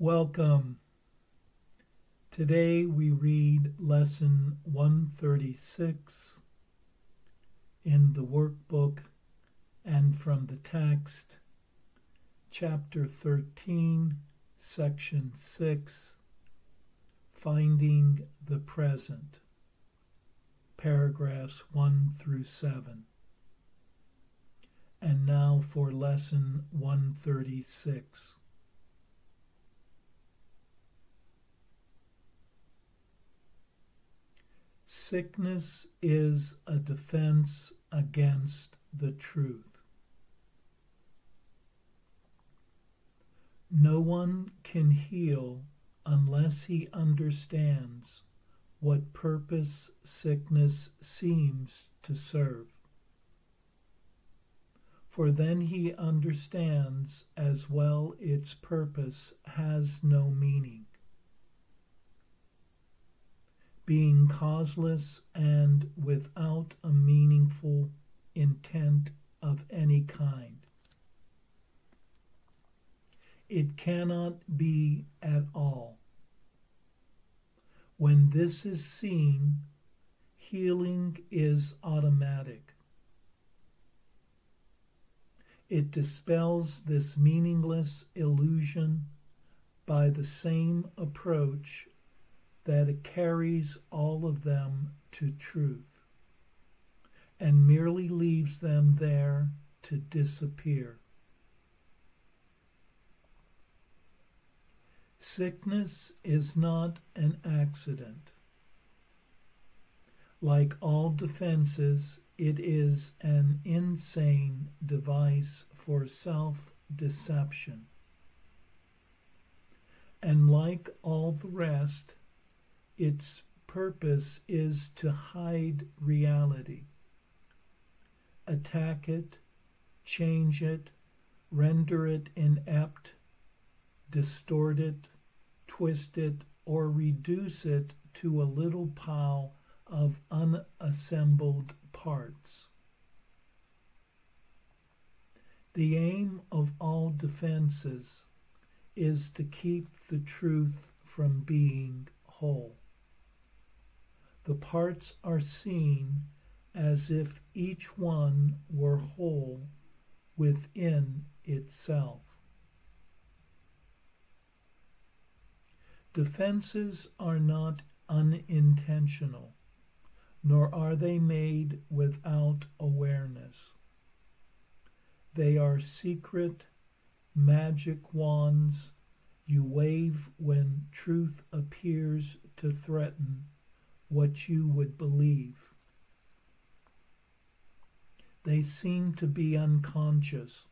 Welcome. Today we read Lesson 136 in the workbook and from the text, Chapter 13, Section 6, Finding the Present, paragraphs 1 through 7. And now for Lesson 136. Sickness is a defense against the truth. No one can heal unless he understands what purpose sickness seems to serve. For then he understands as well its purpose has no meaning, being causeless and without a meaningful intent of any kind. It cannot be at all. When this is seen, healing is automatic. It dispels this meaningless illusion by the same approach that it carries all of them to truth, and merely leaves them there to disappear. Sickness is not an accident. Like all defenses, it is an insane device for self-deception. And like all the rest, its purpose is to hide reality, attack it, change it, render it inept, distort it, twist it, or reduce it to a little pile of unassembled parts. The aim of all defenses is to keep the truth from being whole. The parts are seen as if each one were whole within itself. Defenses are not unintentional, nor are they made without awareness. They are secret, magic wands you wave when truth appears to threaten what you would believe. They seem to be unconscious,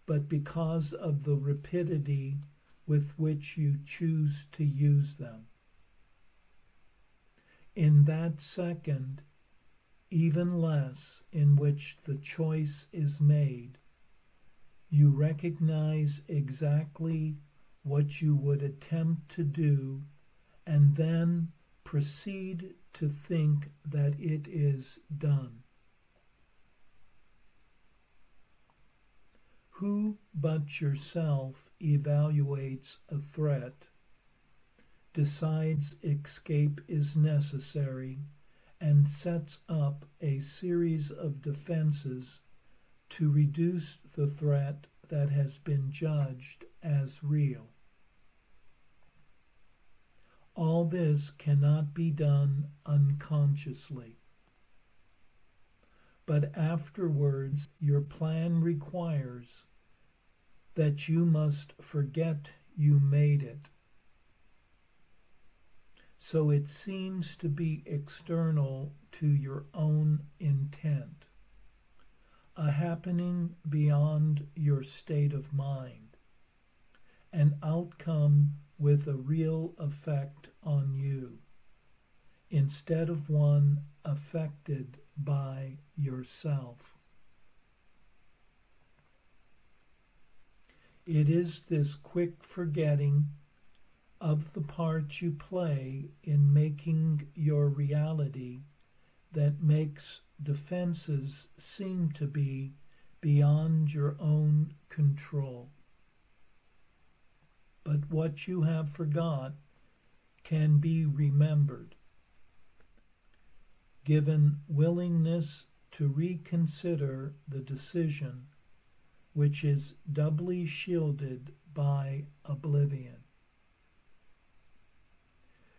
but because of the rapidity with which you choose to use them. In that second, even less in which the choice is made, you recognize exactly what you would attempt to do and then proceed to think that it is done. Who but yourself evaluates a threat, decides escape is necessary, and sets up a series of defenses to reduce the threat that has been judged as real? All this cannot be done unconsciously. But afterwards, your plan requires that you must forget you made it. So it seems to be external to your own intent, a happening beyond your state of mind, an outcome with a real effect on you, instead of one affected by yourself. It is this quick forgetting of the part you play in making your reality that makes defenses seem to be beyond your own control. but what you have forgot can be remembered. Given willingness to reconsider the decision, which is doubly shielded by oblivion.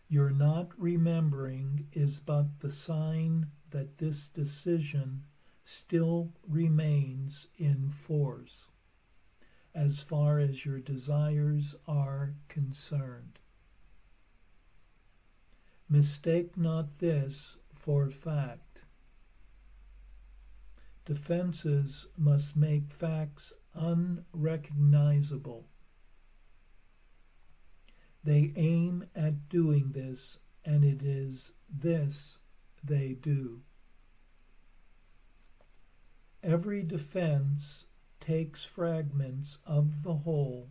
Your not remembering is but the sign that this decision still remains in force, as far as your desires are concerned. Mistake not this for fact. Defenses must make facts unrecognizable. They aim at doing this, and it is this they do. Every defense takes fragments of the whole,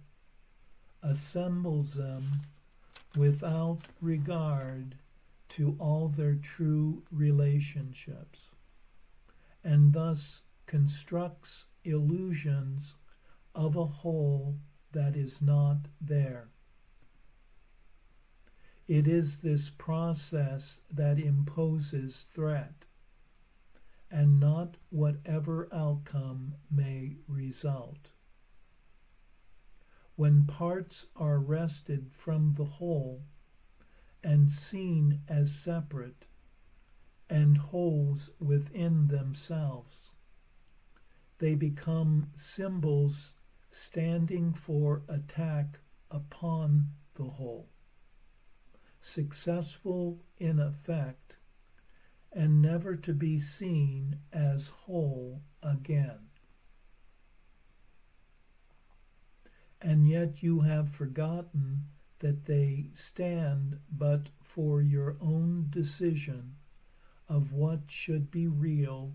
assembles them without regard to all their true relationships, and thus constructs illusions of a whole that is not there. It is this process that imposes threat, and not whatever outcome may result. When parts are wrested from the whole and seen as separate and wholes within themselves, they become symbols standing for attack upon the whole, successful in effect, and never to be seen as whole again. And yet you have forgotten that they stand but for your own decision of what should be real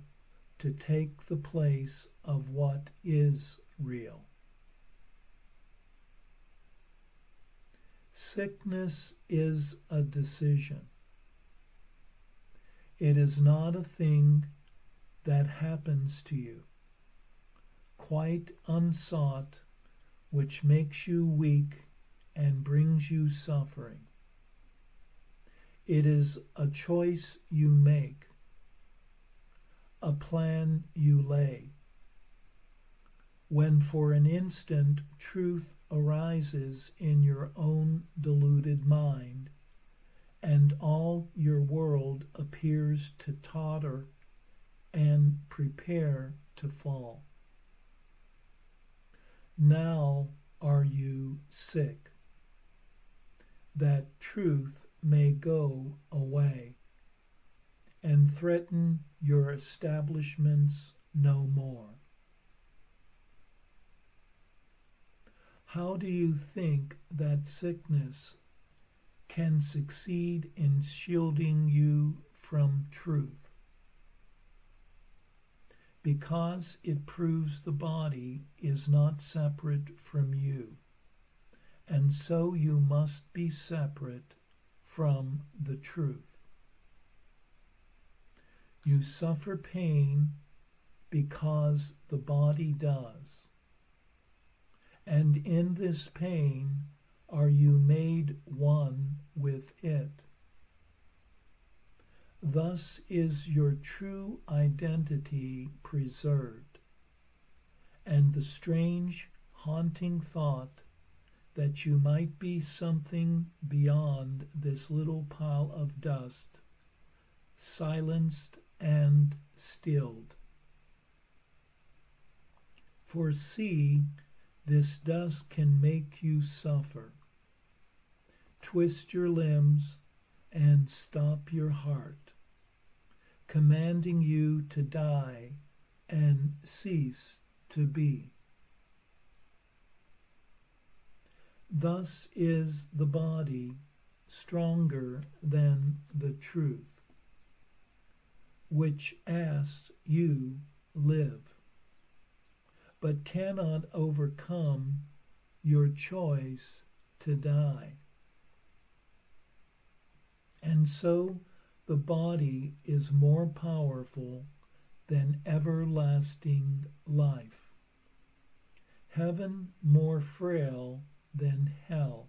to take the place of what is real. Sickness is a decision. It is not a thing that happens to you, quite unsought, which makes you weak and brings you suffering. It is a choice you make, a plan you lay. When for an instant truth arises in your own deluded mind, and all your world appears to totter and prepare to fall. Now are you sick, that truth may go away and threaten your establishments no more. How do you think that sickness can succeed in shielding you from truth? Because it proves the body is not separate from you, and so you must be separate from the truth. You suffer pain because the body does, and in this pain are you made one with it. Thus is your true identity preserved, and the strange, haunting thought that you might be something beyond this little pile of dust, silenced and stilled. For see, this dust can make you suffer, twist your limbs, and stop your heart, commanding you to die and cease to be. Thus is the body stronger than the truth, which asks you live, but cannot overcome your choice to die. And so the body is more powerful than everlasting life, heaven more frail than hell,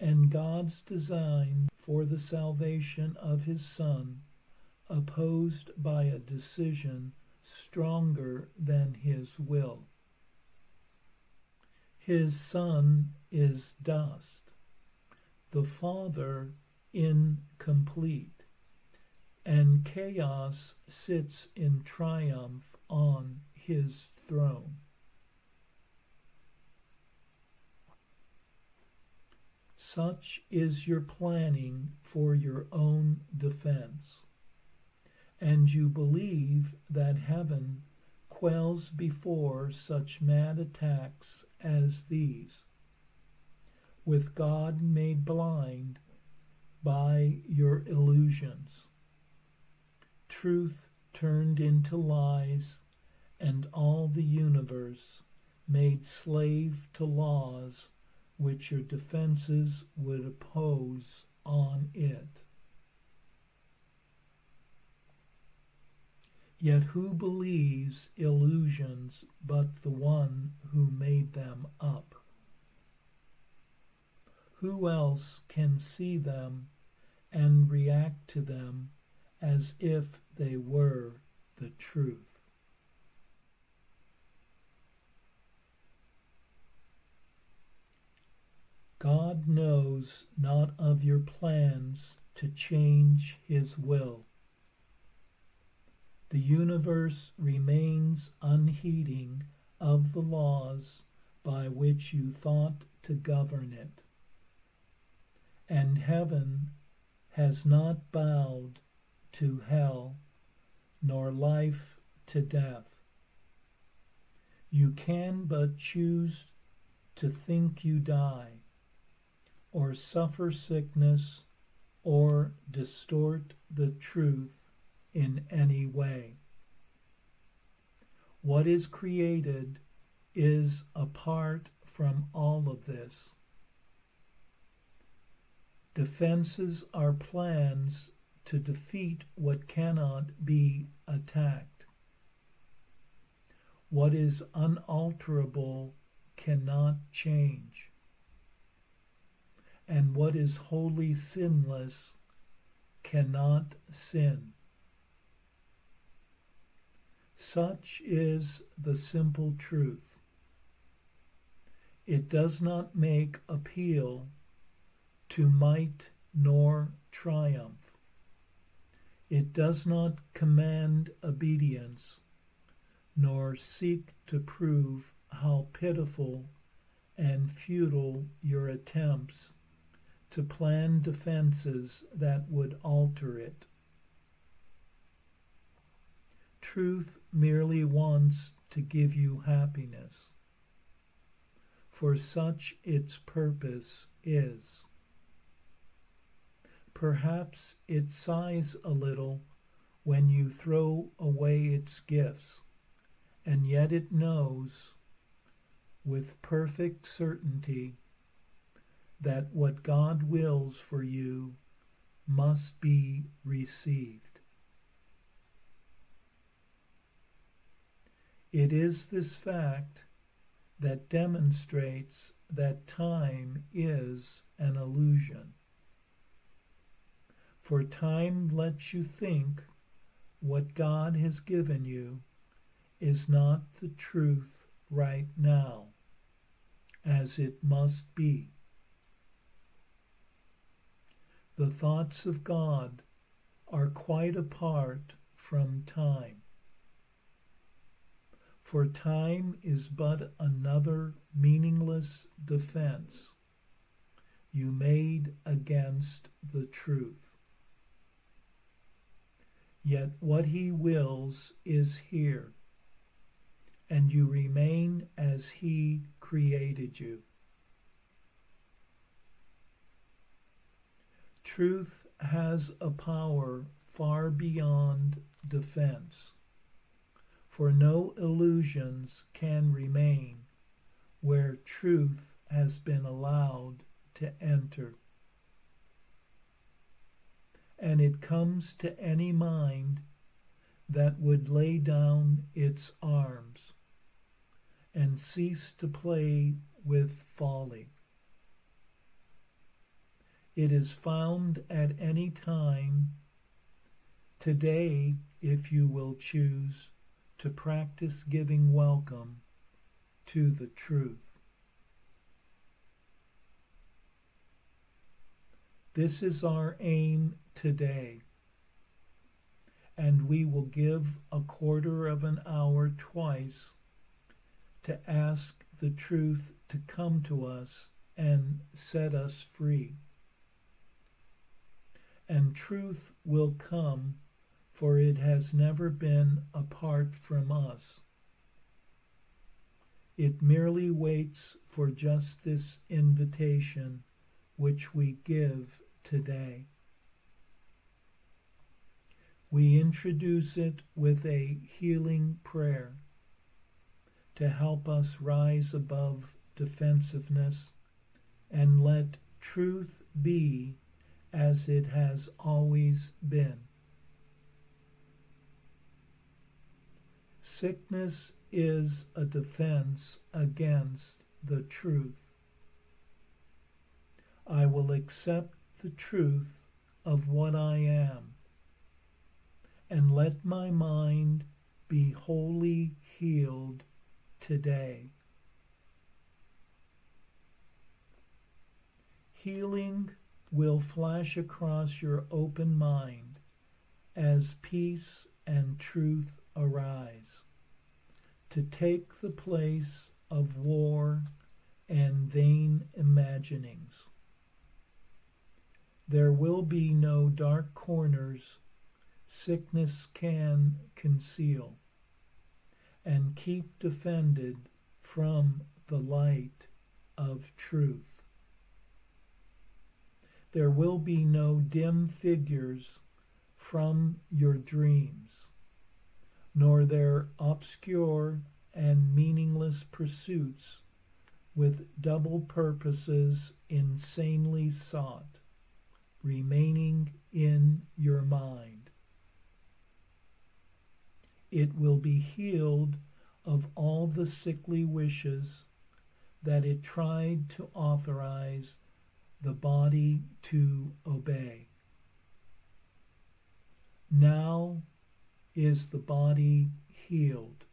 and God's design for the salvation of his Son opposed by a decision stronger than his will. His Son is dust, the Father incomplete, and chaos sits in triumph on his throne. Such is your planning for your own defense, and you believe that heaven quells before such mad attacks as these, with God made blind by your illusions, truth turned into lies, and all the universe made slave to laws which your defenses would oppose on it. Yet who believes illusions but the one who made them up? Who else can see them and react to them as if they were the truth? God knows not of your plans to change his will. The universe remains unheeding of the laws by which you thought to govern it, and heaven has not bowed to hell, nor life to death. You can but choose to think you die, or suffer sickness, or distort the truth in any way. What is created is apart from all of this. Defenses are plans to defeat what cannot be attacked. What is unalterable cannot change, and what is wholly sinless cannot sin. Such is the simple truth. It does not make appeal to might nor triumph. It does not command obedience, nor seek to prove how pitiful and futile your attempts to plan defenses that would alter it. Truth merely wants to give you happiness, for such its purpose is. Perhaps it sighs a little when you throw away its gifts, and yet it knows with perfect certainty that what God wills for you must be received. It is this fact that demonstrates that time is an illusion. For time lets you think what God has given you is not the truth right now, as it must be. The thoughts of God are quite apart from time. For time is but another meaningless defense you made against the truth. Yet what he wills is here, and you remain as he created you. Truth has a power far beyond defense, for no illusions can remain where truth has been allowed to enter. And it comes to any mind that would lay down its arms and cease to play with folly. It is found at any time, today, if you will choose to practice giving welcome to the truth. This is our aim today, and we will give a quarter of an hour twice to ask the truth to come to us and set us free. And truth will come, for it has never been apart from us. It merely waits for just this invitation which we give today. We introduce it with a healing prayer to help us rise above defensiveness and let truth be as it has always been. Sickness is a defense against the truth. I will accept the truth of what I am and let my mind be wholly healed today. Healing will flash across your open mind as peace and truth arise, to take the place of war and vain imaginings. There will be no dark corners sickness can conceal and keep defended from the light of truth. There will be no dim figures from your dreams, nor their obscure and meaningless pursuits with double purposes insanely sought, remaining in your mind. It will be healed of all the sickly wishes that it tried to authorize the body to obey. Now is the body healed,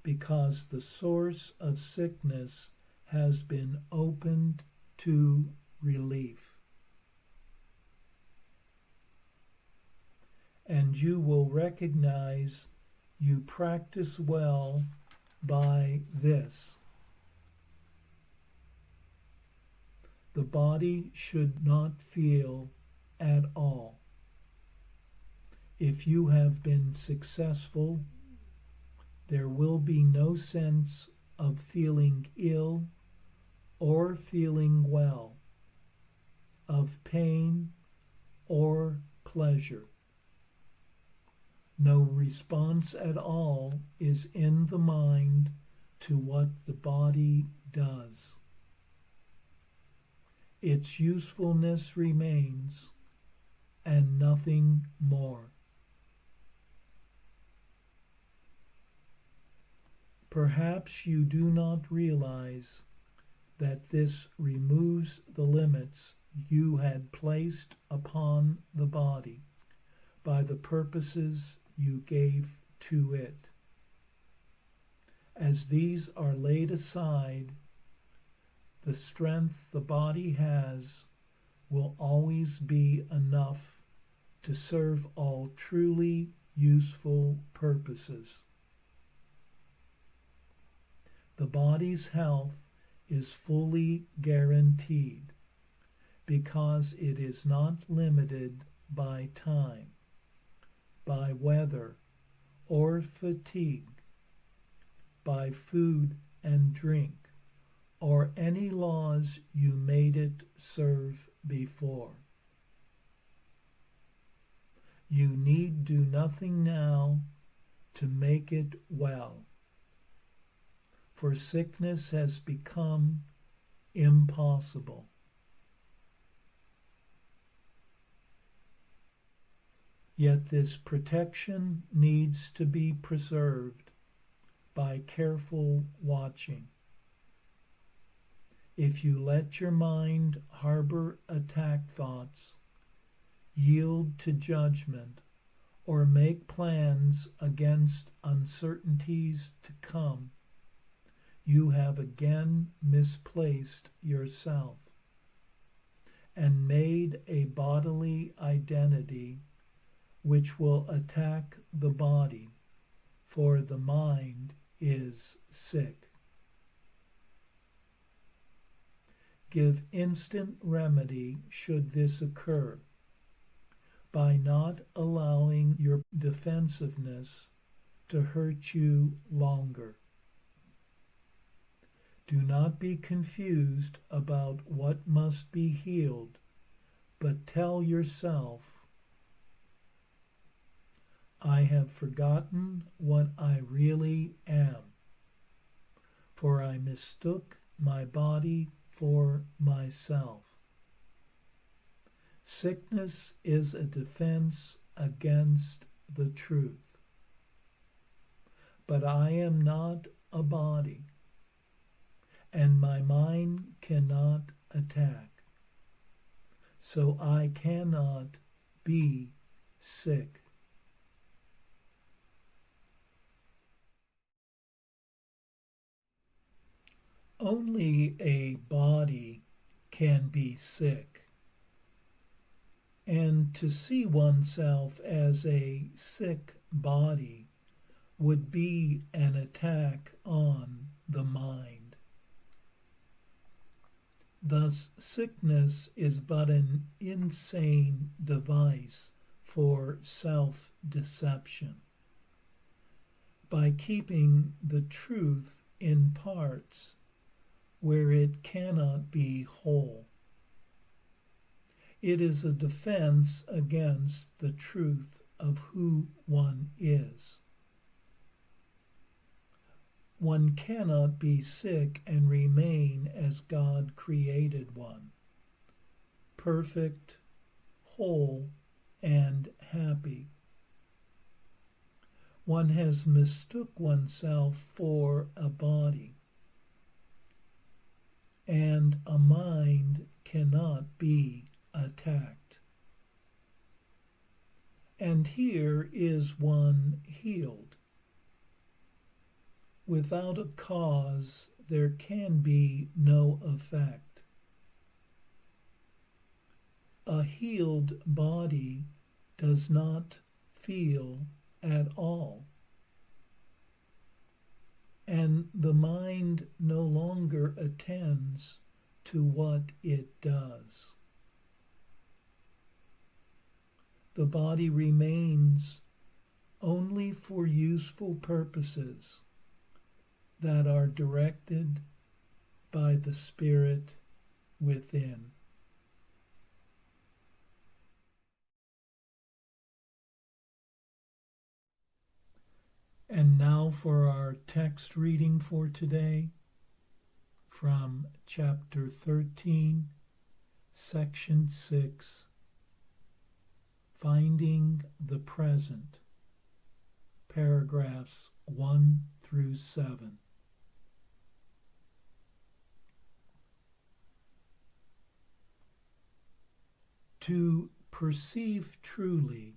because the source of sickness has been opened to relief. And you will recognize you practice well by this. The body should not feel at all. If you have been successful, there will be no sense of feeling ill or feeling well, of pain or pleasure. No response at all is in the mind to what the body does. Its usefulness remains, and nothing more. Perhaps you do not realize that this removes the limits you had placed upon the body by the purposes you gave to it. As these are laid aside, the strength the body has will always be enough to serve all truly useful purposes. The body's health is fully guaranteed because it is not limited by time, by weather or fatigue, by food and drink, or any laws you made it serve before. You need do nothing now to make it well, for sickness has become impossible. Yet this protection needs to be preserved by careful watching. If you let your mind harbor attack thoughts, yield to judgment, or make plans against uncertainties to come, you have again misplaced yourself and made a bodily identity which will attack the body, for the mind is sick. Give instant remedy should this occur, by not allowing your defensiveness to hurt you longer. Do not be confused about what must be healed, but tell yourself, I have forgotten what I really am, for I mistook my body for myself. Sickness is a defense against the truth. But I am not a body, and my mind cannot attack, so I cannot be sick. Only a body can be sick, and to see oneself as a sick body would be an attack on the mind. Thus, sickness is but an insane device for self-deception. By keeping the truth in parts where it cannot be whole, it is a defense against the truth of who one is. One cannot be sick and remain as God created one, perfect, whole, and happy. One has mistook oneself for a body, and a mind cannot be attacked. And here is one healed. Without a cause, there can be no effect. A healed body does not feel at all, and the mind no longer attends to what it does. The body remains only for useful purposes that are directed by the Spirit within. And now for our text reading for today from chapter 13, section 6, Finding the Present, paragraphs 1 through 7. To perceive truly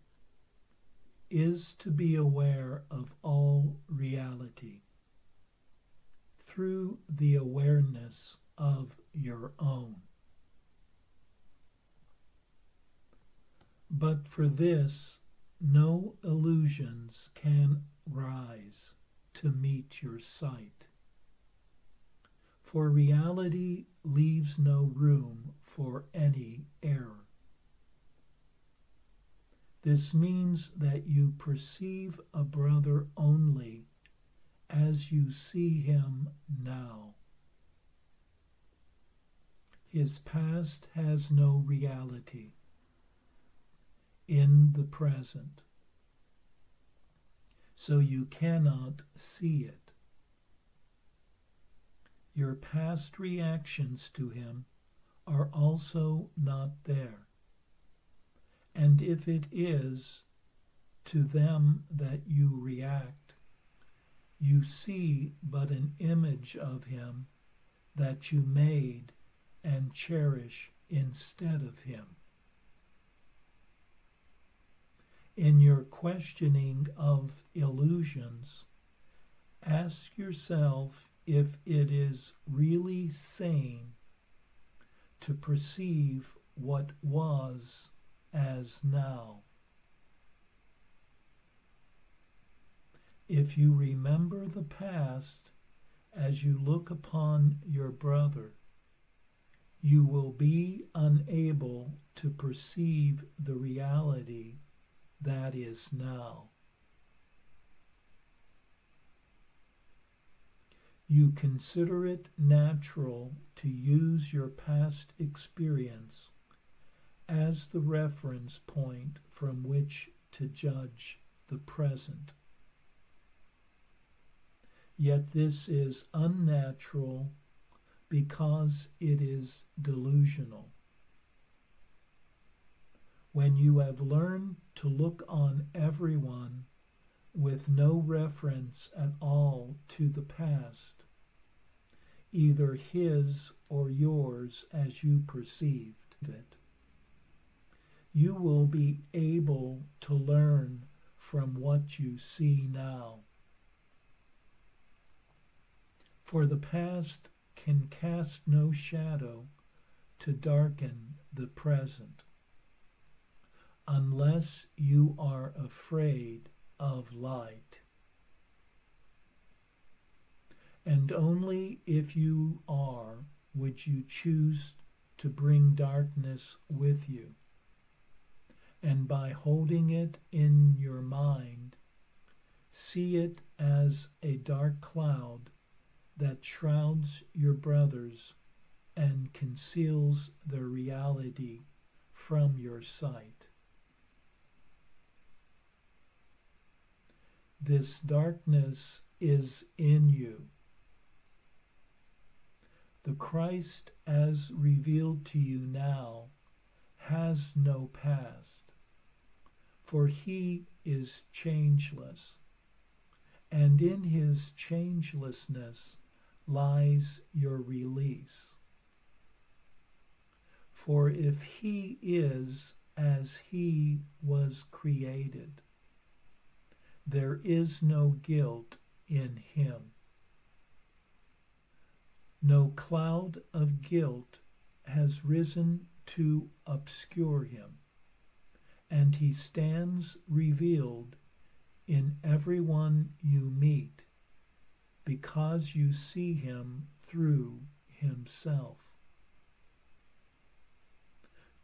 is to be aware of all reality through the awareness of your own. But for this, no illusions can rise to meet your sight, for reality leaves no room for any error. This means that you perceive a brother only as you see him now. His past has no reality in the present, so you cannot see it. Your past reactions to him are also not there. And if it is to them that you react, you see but an image of him that you made and cherish instead of him. In your questioning of illusions, ask yourself if it is really sane to perceive what was as now. If you remember the past as you look upon your brother, you will be unable to perceive the reality that is now. You consider it natural to use your past experience as the reference point from which to judge the present. Yet this is unnatural because it is delusional. When you have learned to look on everyone with no reference at all to the past, either his or yours as you perceived it, you will be able to learn from what you see now. For the past can cast no shadow to darken the present, unless you are afraid of light. And only if you are would you choose to bring darkness with you, and by holding it in your mind, see it as a dark cloud that shrouds your brothers and conceals their reality from your sight. This darkness is in you. The Christ as revealed to you now has no past, for he is changeless, and in his changelessness lies your release. For if he is as he was created, there is no guilt in him. No cloud of guilt has risen to obscure him, and he stands revealed in everyone you meet, because you see him through himself.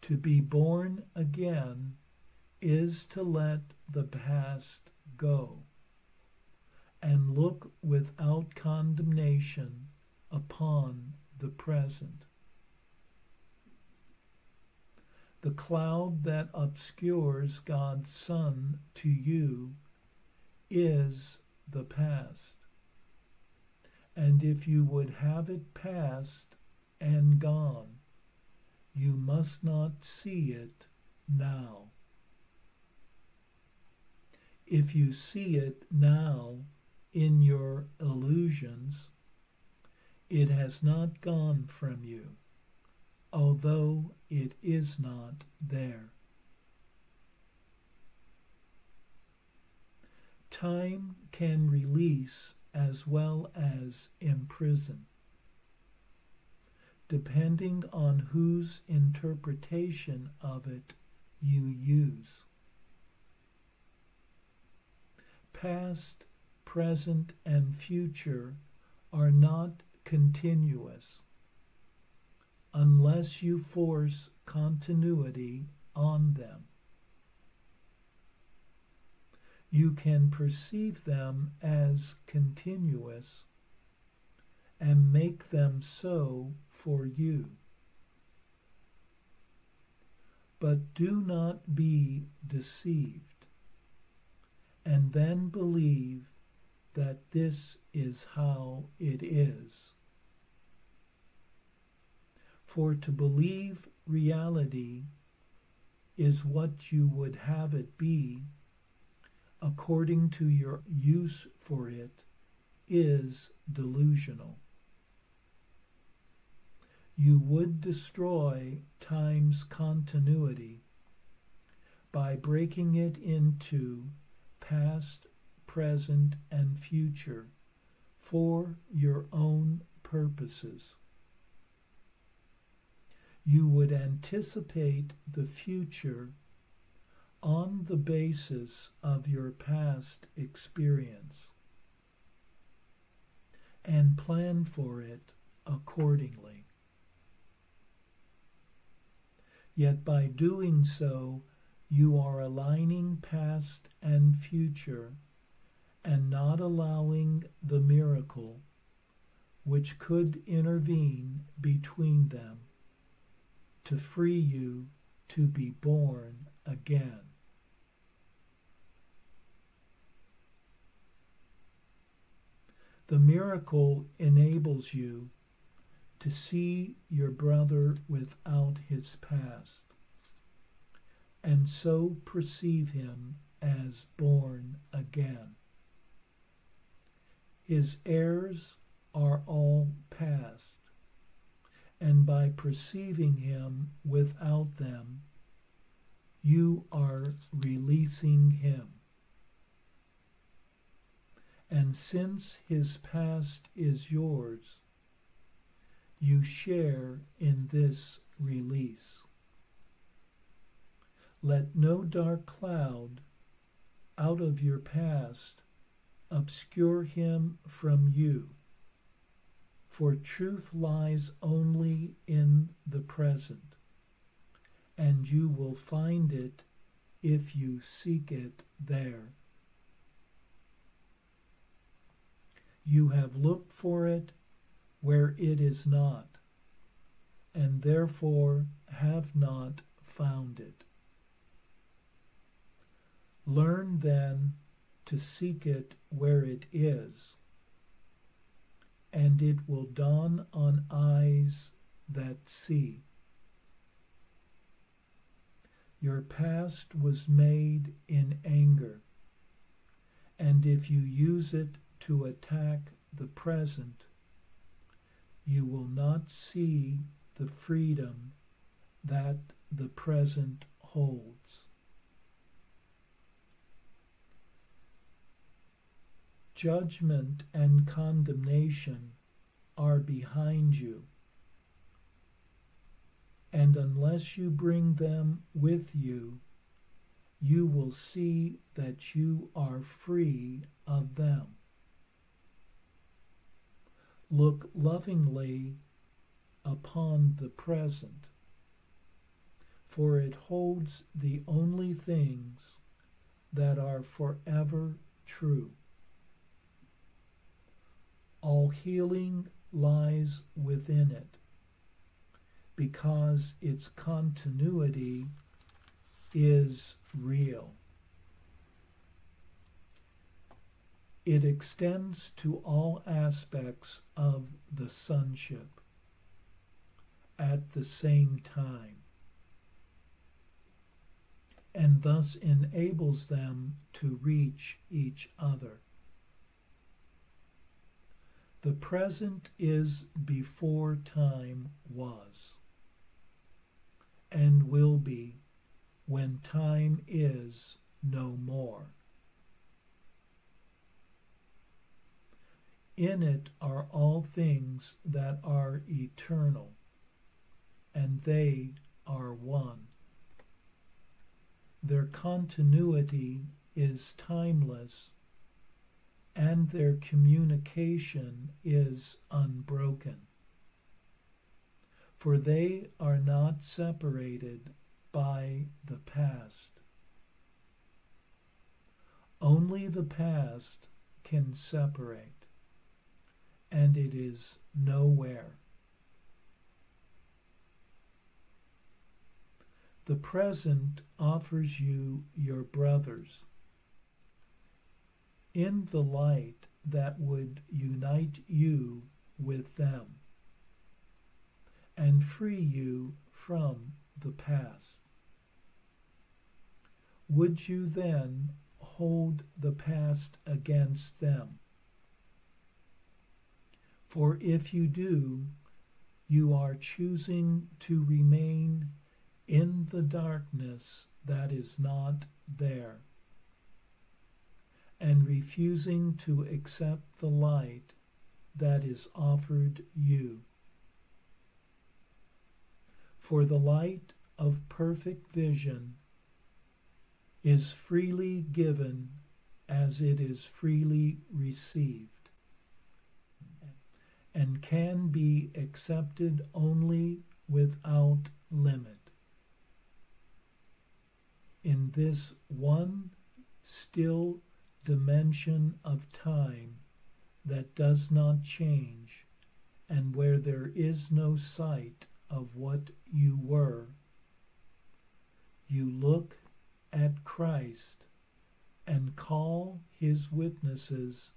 To be born again is to let the past go and look without condemnation upon the present. The cloud that obscures God's Son to you is the past. And if you would have it past and gone, you must not see it now. If you see it now in your illusions, it has not gone from you, although it is not there. Time can release as well as imprison, depending on whose interpretation of it you use. Past, present, and future are not continuous unless you force continuity on them. You can perceive them as continuous and make them so for you. But do not be deceived, and then believe that this is how it is. For to believe reality is what you would have it be according to your use for it is delusional. You would destroy time's continuity by breaking it into past, present, and future for your own purposes. You would anticipate the future on the basis of your past experience and plan for it accordingly. Yet by doing so, you are aligning past and future and not allowing the miracle which could intervene between them to free you to be born again. The miracle enables you to see your brother without his past, and so perceive him as born again. His heirs are all past, and by perceiving him without them, you are releasing him. And since his past is yours, you share in this release. Let no dark cloud out of your past obscure him from you, for truth lies only in the present, and you will find it if you seek it there. You have looked for it where it is not, and therefore have not found it. Learn then to seek it where it is, and it will dawn on eyes that see. Your past was made in anger, and if you use it to attack the present, you will not see the freedom that the present holds. Judgment and condemnation are behind you, and unless you bring them with you, you will see that you are free of them. Look lovingly upon the present, for it holds the only things that are forever true. All healing lies within it, because its continuity is real. It extends to all aspects of the sonship at the same time, and thus enables them to reach each other. The present is before time was, and will be when time is no more. In it are all things that are eternal, and they are one. Their continuity is timeless, and their communication is unbroken. For they are not separated by the past. Only the past can separate, and it is nowhere. The present offers you your brothers in the light that would unite you with them and free you from the past. Would you then hold the past against them? For if you do, you are choosing to remain in the darkness that is not there, and refusing to accept the light that is offered you. For the light of perfect vision is freely given as it is freely received, and can be accepted only without limit. In this one still dimension of time that does not change, and where there is no sight of what you were, you look at Christ and call his witnesses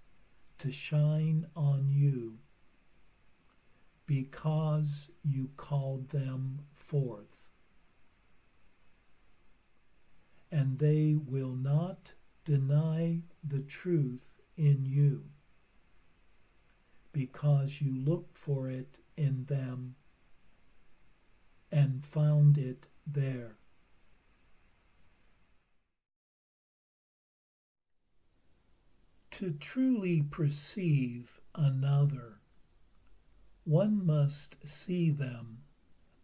to shine on you, because you called them forth. And they will not deny the truth in you, because you looked for it in them and found it there. To truly perceive another, one must see them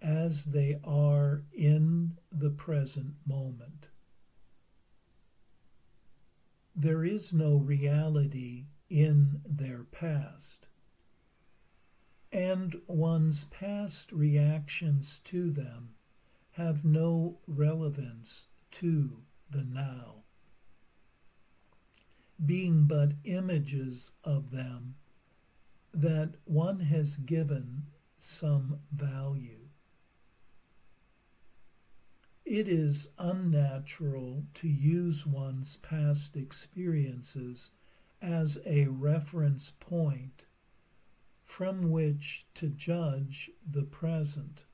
as they are in the present moment. There is no reality in their past, and one's past reactions to them have no relevance to the now, being but images of them that one has given some value. It is unnatural to use one's past experiences as a reference point from which to judge the present.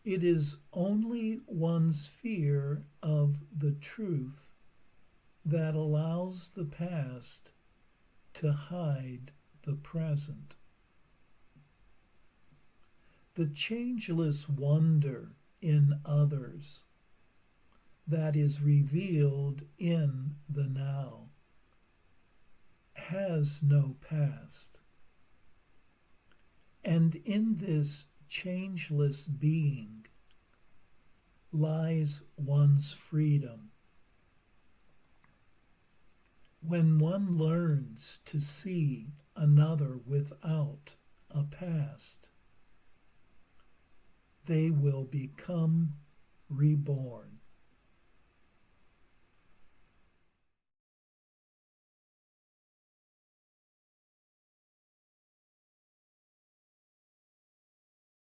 It is only one's fear of the truth that allows the past to hide the present. The changeless wonder in others that is revealed in the now has no past. And in this changeless being lies one's freedom. When one learns to see another without a past, they will become reborn.